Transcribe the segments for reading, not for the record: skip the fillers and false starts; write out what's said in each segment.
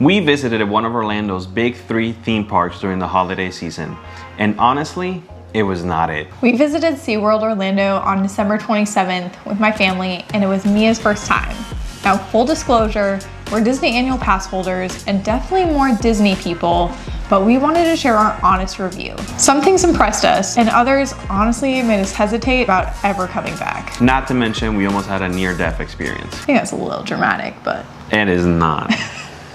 We visited one of Orlando's big 3 theme parks during the holiday season, and honestly, it was not it. We visited SeaWorld Orlando on December 27th with my family, and it was Mia's first time. Now, full disclosure, we're Disney annual pass holders and definitely more Disney people, but we wanted to share our honest review. Some things impressed us, and others honestly made us hesitate about ever coming back. Not to mention, we almost had a near-death experience. I think that's a little dramatic, but... It is not.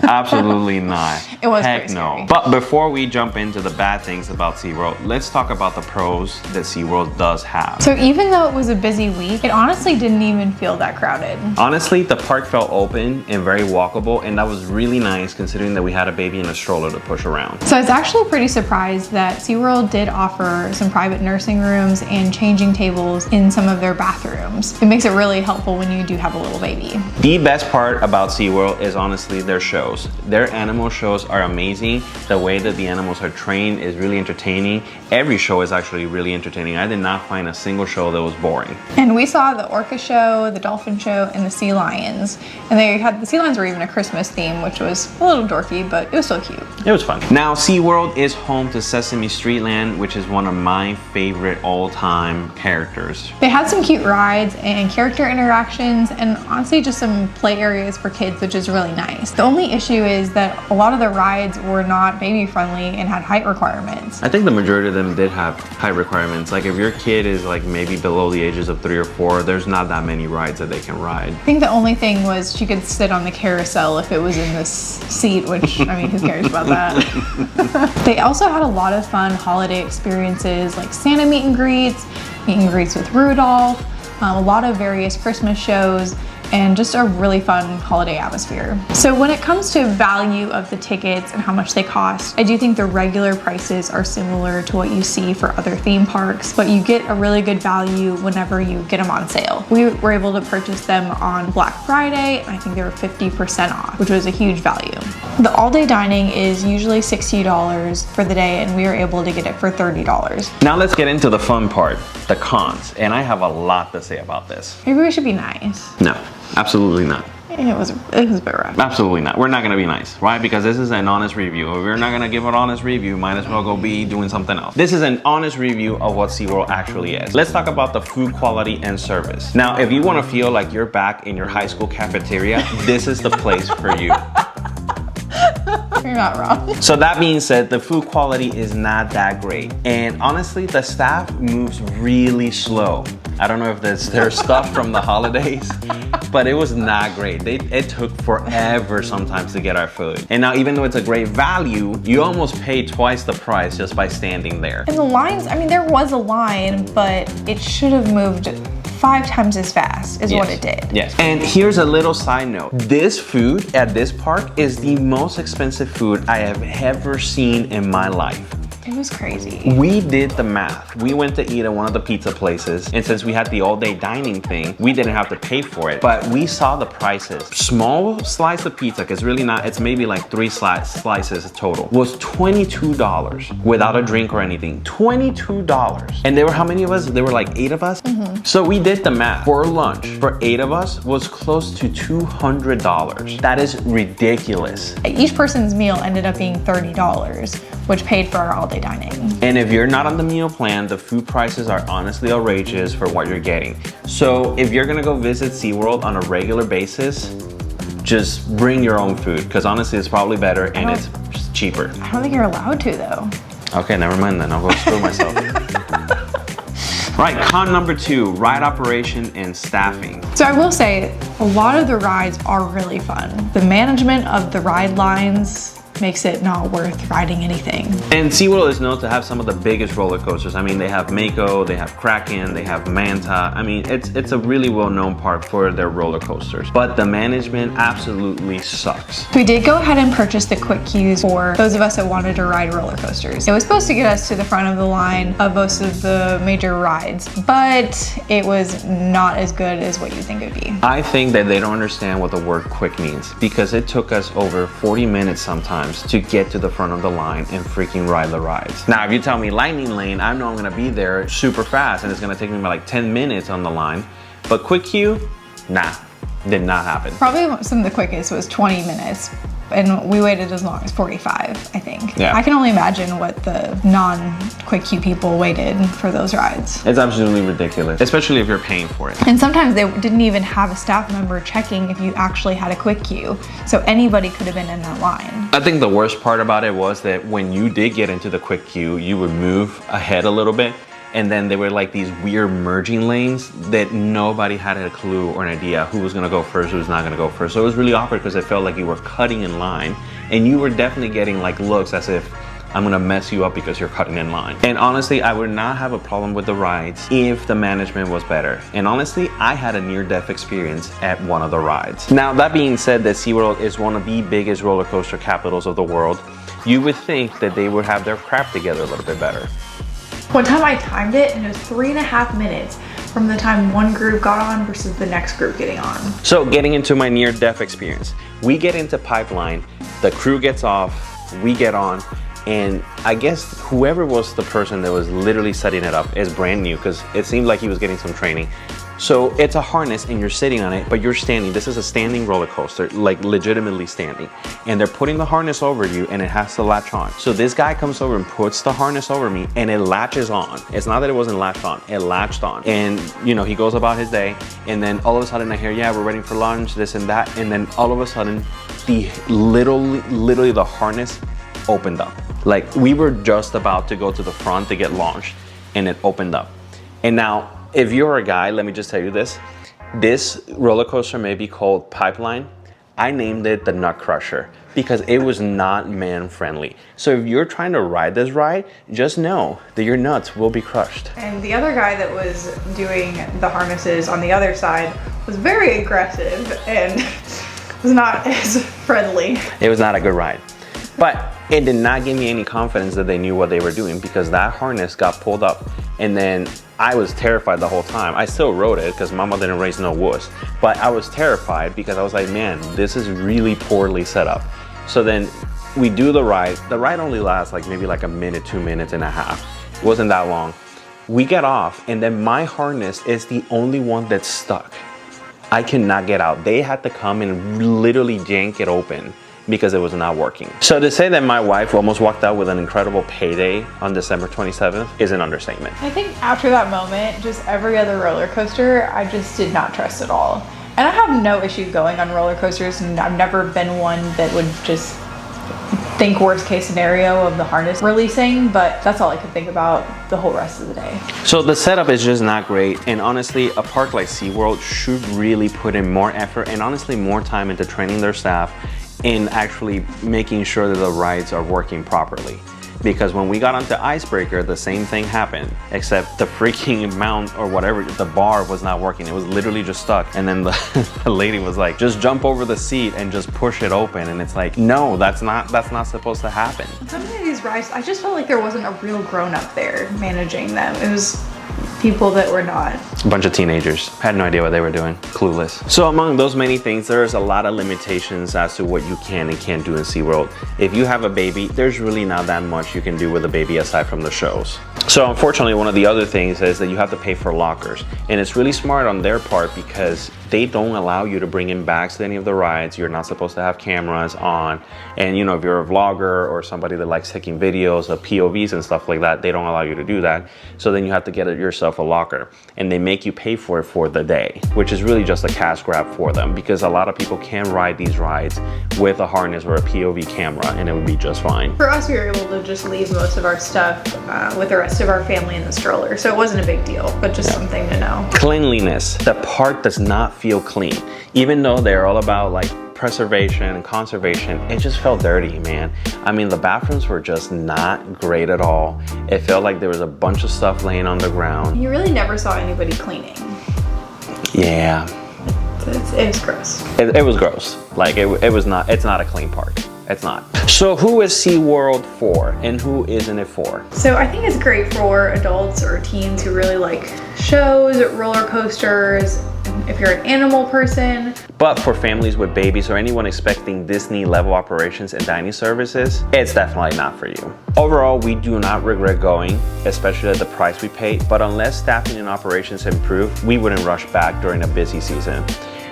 Absolutely not. It was Heck pretty no. scary. But before we jump into the bad things about SeaWorld, let's talk about the pros that SeaWorld does have. So even though it was a busy week, it honestly didn't even feel that crowded. Honestly, the park felt open and very walkable, and that was really nice considering that we had a baby in a stroller to push around. So I was actually pretty surprised that SeaWorld did offer some private nursing rooms and changing tables in some of their bathrooms. It makes it really helpful when you do have a little baby. The best part about SeaWorld is honestly their shows. Their animal shows are amazing. The way that the animals are trained is really entertaining. Every show is actually really entertaining. I did not find a single show that was boring. And we saw the orca show, the dolphin show, and the sea lions. And the sea lions were even a Christmas theme, which was a little dorky, but it was still cute. It was fun. Now, SeaWorld is home to Sesame Street Land, which is one of my favorite all-time characters. They had some cute rides and character interactions, and honestly just some play areas for kids, which is really nice. The only issue is that a lot of the rides were not baby friendly and had height requirements. I think the majority of them did have height requirements. Like if your kid is like maybe below the ages of 3 or 4, there's not that many rides that they can ride. I think the only thing was she could sit on the carousel if it was in this seat, which, I mean, who cares about that? They also had a lot of fun holiday experiences like Santa meet and greets with Rudolph, a lot of various Christmas shows, and just a really fun holiday atmosphere. So when it comes to value of the tickets and how much they cost, I do think the regular prices are similar to what you see for other theme parks, but you get a really good value whenever you get them on sale. We were able to purchase them on Black Friday, and I think they were 50% off, which was a huge value. The all-day dining is usually $60 for the day, and we were able to get it for $30. Now let's get into the fun part, the cons, and I have a lot to say about this. Maybe we should be nice. No, absolutely not. It was a bit rough. Absolutely not. We're not gonna be nice, right? Because this is an honest review. If we're not gonna give an honest review, might as well go be doing something else. This is an honest review of what SeaWorld actually is. Let's talk about the food quality and service. Now, if you wanna feel like you're back in your high school cafeteria, this is the place for you. You're not wrong. So that being said, the food quality is not that great. And honestly, the staff moves really slow. I don't know if that's their stuff from the holidays, but it was not great. It took forever sometimes to get our food. And now even though it's a great value, you almost pay twice the price just by standing there. And the lines, I mean, there was a line, but it should have moved 5 times as fast is what it did. Yes. And here's a little side note. This food at this park is the most expensive food I have ever seen in my life. It was crazy. We did the math. We went to eat at one of the pizza places, and since we had the all-day dining thing, we didn't have to pay for it. But we saw the prices. Small slice of pizza, because really not, it's maybe like 3 slices total, was $22 without a drink or anything. $22. And there were how many of us? There were like 8 of us. So we did the math. For lunch, for 8 of us, was close to $200. That is ridiculous. Each person's meal ended up being $30, which paid for our all-day dining. And if you're not on the meal plan, the food prices are honestly outrageous for what you're getting. So if you're gonna go visit SeaWorld on a regular basis, just bring your own food, because honestly it's probably better and it's cheaper. I don't think you're allowed to though. Okay, never mind then, I'll go screw myself. Right, con number 2, ride operation and staffing. So I will say, a lot of the rides are really fun. The management of the ride lines makes it not worth riding anything. And SeaWorld is known to have some of the biggest roller coasters. I mean, they have Mako, they have Kraken, they have Manta. I mean, it's a really well-known park for their roller coasters. But the management absolutely sucks. We did go ahead and purchase the quick queues for those of us that wanted to ride roller coasters. It was supposed to get us to the front of the line of most of the major rides, but it was not as good as what you think it would be. I think that they don't understand what the word quick means, because it took us over 40 minutes sometimes to get to the front of the line and freaking ride the rides. Now, if you tell me Lightning Lane, I know I'm gonna be there super fast and it's gonna take me like 10 minutes on the line. But quick queue, nah, did not happen. Probably some of the quickest was 20 minutes. and we waited as long as 45, I think. Yeah. I can only imagine what the non-quick queue people waited for those rides. It's absolutely ridiculous, especially if you're paying for it. And sometimes they didn't even have a staff member checking if you actually had a quick queue. So anybody could have been in that line. I think the worst part about it was that when you did get into the quick queue, you would move ahead a little bit, and then there were like these weird merging lanes that nobody had a clue or an idea who was gonna go first, who was not gonna go first. So it was really awkward because it felt like you were cutting in line, and you were definitely getting like looks as if I'm gonna mess you up because you're cutting in line. And honestly, I would not have a problem with the rides if the management was better. And honestly, I had a near-death experience at one of the rides. Now, that being said, that SeaWorld is one of the biggest roller coaster capitals of the world. You would think that they would have their crap together a little bit better. One time I timed it and it was 3.5 minutes from the time one group got on versus the next group getting on. So getting into my near-death experience, we get into pipeline, the crew gets off, we get on, and I guess whoever was the person that was literally setting it up is brand new because it seemed like he was getting some training. So it's a harness and you're sitting on it, but you're standing. This is a standing roller coaster, like legitimately standing. And they're putting the harness over you and it has to latch on. So this guy comes over and puts the harness over me and it latches on. It's not that it wasn't latched on, it latched on. And you know, he goes about his day and then all of a sudden I hear, yeah, we're waiting for lunch, this and that. And then all of a sudden, literally the harness opened up. Like we were just about to go to the front to get launched and it opened up. And now, if you're a guy, let me just tell you this. This roller coaster may be called Pipeline. I named it the Nut Crusher because it was not man friendly. So if you're trying to ride this ride, just know that your nuts will be crushed. And the other guy that was doing the harnesses on the other side was very aggressive and was not as friendly. It was not a good ride. But it did not give me any confidence that they knew what they were doing because that harness got pulled up and then I was terrified the whole time. I still rode it because mama didn't raise no wuss. But I was terrified because I was like, man, this is really poorly set up. So then we do the ride. The ride only lasts like maybe like a minute, 2 minutes and a half. It wasn't that long. We get off and then my harness is the only one that's stuck. I cannot get out. They had to come and literally yank it open because it was not working. So to say that my wife almost walked out with an incredible payday on December 27th is an understatement. I think after that moment, just every other roller coaster, I just did not trust at all. And I have no issue going on roller coasters, and I've never been one that would just think worst case scenario of the harness releasing, but that's all I could think about the whole rest of the day. So the setup is just not great, and honestly, a park like SeaWorld should really put in more effort and honestly more time into training their staff in actually making sure that the rides are working properly. Because when we got onto Icebreaker, the same thing happened, except the freaking mount or whatever, the bar was not working. It was literally just stuck. And then the lady was like, just jump over the seat and just push it open. And it's like, no, that's not supposed to happen. Some of these rides, I just felt like there wasn't a real grown-up there managing them. It was people that were not. A bunch of teenagers, had no idea what they were doing, clueless. So among those many things, there's a lot of limitations as to what you can and can't do in SeaWorld. If you have a baby, there's really not that much you can do with a baby aside from the shows. So unfortunately, one of the other things is that you have to pay for lockers. And it's really smart on their part because they don't allow you to bring in bags to any of the rides. You're not supposed to have cameras on. And you know, if you're a vlogger or somebody that likes taking videos of POVs and stuff like that, they don't allow you to do that. So then you have to get yourself a locker. And they make you pay for it for the day, which is really just a cash grab for them because a lot of people can ride these rides with a harness or a POV camera and it would be just fine. For us, we were able to just leave most of our stuff with the rest of our family in the stroller. So it wasn't a big deal, but just something to know. Cleanliness. The park does not feel clean. Even though they're all about like preservation and conservation, it just felt dirty, man. I mean, the bathrooms were just not great at all. It felt like there was a bunch of stuff laying on the ground. You really never saw anybody cleaning. Yeah. It was gross. It was gross. Like it's not a clean park. It's not. So who is SeaWorld for and who isn't it for? So I think it's great for adults or teens who really like shows, roller coasters, if you're an animal person. But for families with babies or anyone expecting Disney level operations and dining services, it's definitely not for you. Overall, we do not regret going, especially at the price we paid, but unless staffing and operations improve, we wouldn't rush back during a busy season.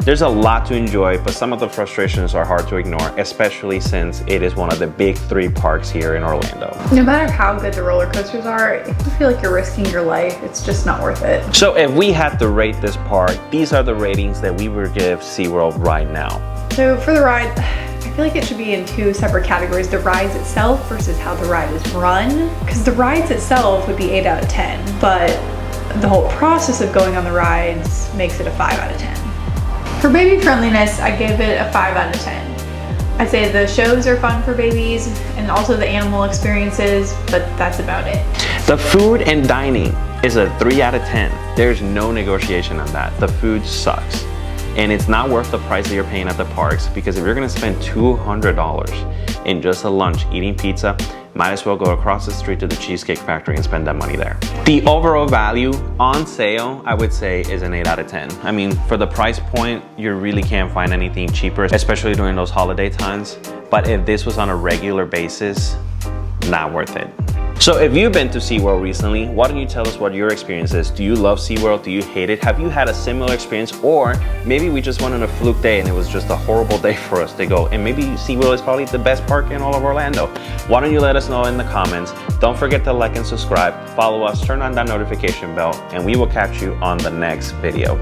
There's a lot to enjoy, but some of the frustrations are hard to ignore, especially since it is one of the big 3 parks here in Orlando. No matter how good the roller coasters are, if you feel like you're risking your life, it's just not worth it. So if we had to rate this park, these are the ratings that we would give SeaWorld right now. So for the ride, I feel like it should be in 2 separate categories, the rides itself versus how the ride is run. Because the rides itself would be 8 out of 10, but the whole process of going on the rides makes it a 5 out of 10. For baby friendliness, I give it a 5 out of 10. I'd say the shows are fun for babies and also the animal experiences, but that's about it. The food and dining is a 3 out of 10. There's no negotiation on that. The food sucks. And it's not worth the price that you're paying at the parks, because if you're gonna spend $200 in just a lunch eating pizza, might as well go across the street to the Cheesecake Factory and spend that money there. The overall value on sale, I would say, is an 8 out of 10. I mean, for the price point, you really can't find anything cheaper, especially during those holiday times. But if this was on a regular basis, not worth it. So if you've been to SeaWorld recently, why don't you tell us what your experience is? Do you love SeaWorld? Do you hate it? Have you had a similar experience? Or maybe we just went on a fluke day and it was just a horrible day for us to go. And maybe SeaWorld is probably the best park in all of Orlando. Why don't you let us know in the comments? Don't forget to like and subscribe, follow us, turn on that notification bell, and we will catch you on the next video.